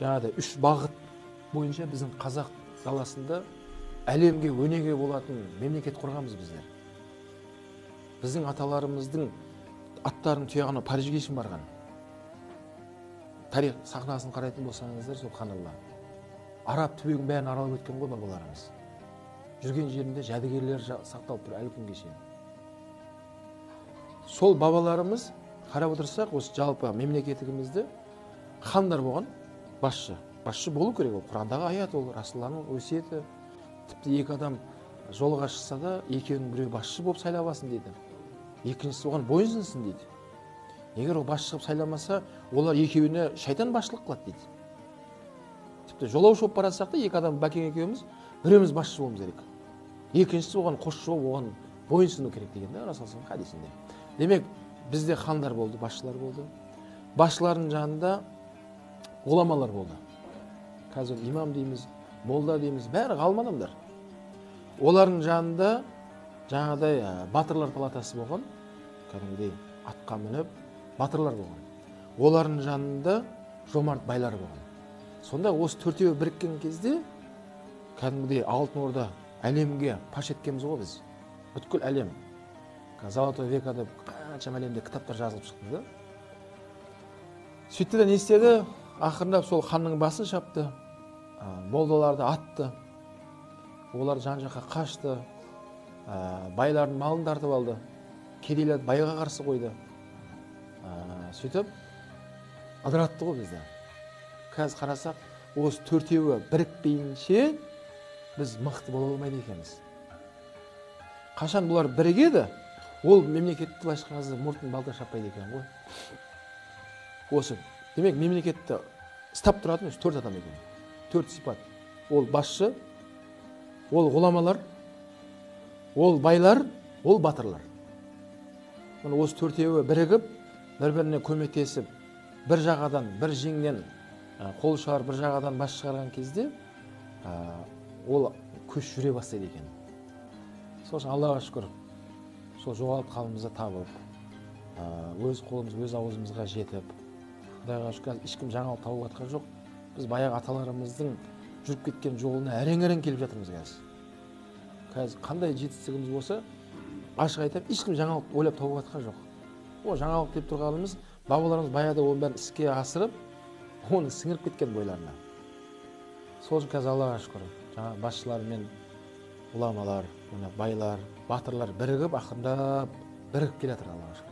жаңағыдай 3 бағыт бойынша біздің қазақ даласында әлемге өнеге болатын мемлекет құрғанбыз біздер. Біздің аталарымыздың аттарының тұяғына Парижге шейін барған. Тарих сахнасын қарайтын болсаңыздар, субханалла. Араб түбегін бәрін аралап өткен ғой бабаларымыз. Жүрген жерінде жәдігерлер сақталып тұр әлі күнге шейін. Сол бабаларымыз қарап отырсақ, осы жалпы мемлекетімізді хандар болған, басшы болу керек. Ол Құрандағы аят, ол Расулаллахның өсиеті. Тіпті екі адам жолға шықса да, екеуінің біреуі басшы болып сайламасын дейді. Екіншісі оған бойынсынсын дейді. Егер ол басшы болып сайламаса, олар екеуіне шайтан басшылық қылады дейді. Тіпті жолаушы болып барасақ та, екі адам бәкең екеуміз, біреуміз басшы болуымыз керек. Екіншісі оған қосшы болып, оған бойынсыну керек деген де Расулаллахның хадисінде. Демек, бізде хандар болды, басшылар болды. Басшылардың жанында ғұламалар болды. Қазір имам дейміз, молда дейміз, бәрі ғалым адамдар. Олардың жанында жаңағыдай батырлар палатасы болған, кәдімгідей атқа мініп, батырлар болған. Олардың жанында жомарт байлар болған. Сонда осы төртеуі біріккен кезде кәдімгідей алтын орда әлемге паш еткенбіз ғой біз. Бүткіл әлем. Золотой века деп қаншама әлемде кітаптар жазылып шықты да. Сөйтті де не істеді? Ақырындап сол ханның басын шапты, молдаларды атты, олар жан-жаққа қашты, байлардың малын тартып алды, кедейлерді байға қарсы қойды. Сөйтіп ыдыратты ғой бізді. Қазір қарасақ, осы төртеуі бірікпейінше біз мықты бола алмайды екенбіз. Қашан бұлар бірігеді, ол мемлекетті былайша қазір мұртын балта шаппайды екен ғой. Осы. Демек, мемлекетті ұстап тұратын осы төрт адам екен. Төрт сипат. Ол басшы, ол ғұламалар, ол байлар, ол батырлар. Осы төртеуі бірігіп, бір-біріне көмектесіп, бір жағадан, бір жеңнен қол шығарып, бір жағадан бас шығарған кезде, ол көш жүре бастайды екен. Сол үшін Аллаға шүкір, сол жоғалып қалымызды табып, өз қолымыз, өз аузымызға жетіп, Құдайға шүкір, ешкім жаңалық тауып жатқан жоқ. Біз баяғы аталарымыздың жүріп кеткен жолына әрең-әрең келіп жатырмыз қазір. Қазір қандай жетістігіміз болса, ашық айтып, ешкім жаңалық ойлап тауып жатқан жоқ. О, жаңалық деп тұрғанымыз, бабаларымыз баяғыда оның бәрін іске асырып, оны сіңіріп кеткен бойларына. Сол үшін қазір Аллаға шүкір, жаңа басшылар мен ғұламалар, байлар, батырлар бірігіп, ақырындап бірігіп келе жатыр Аллаға шүкір.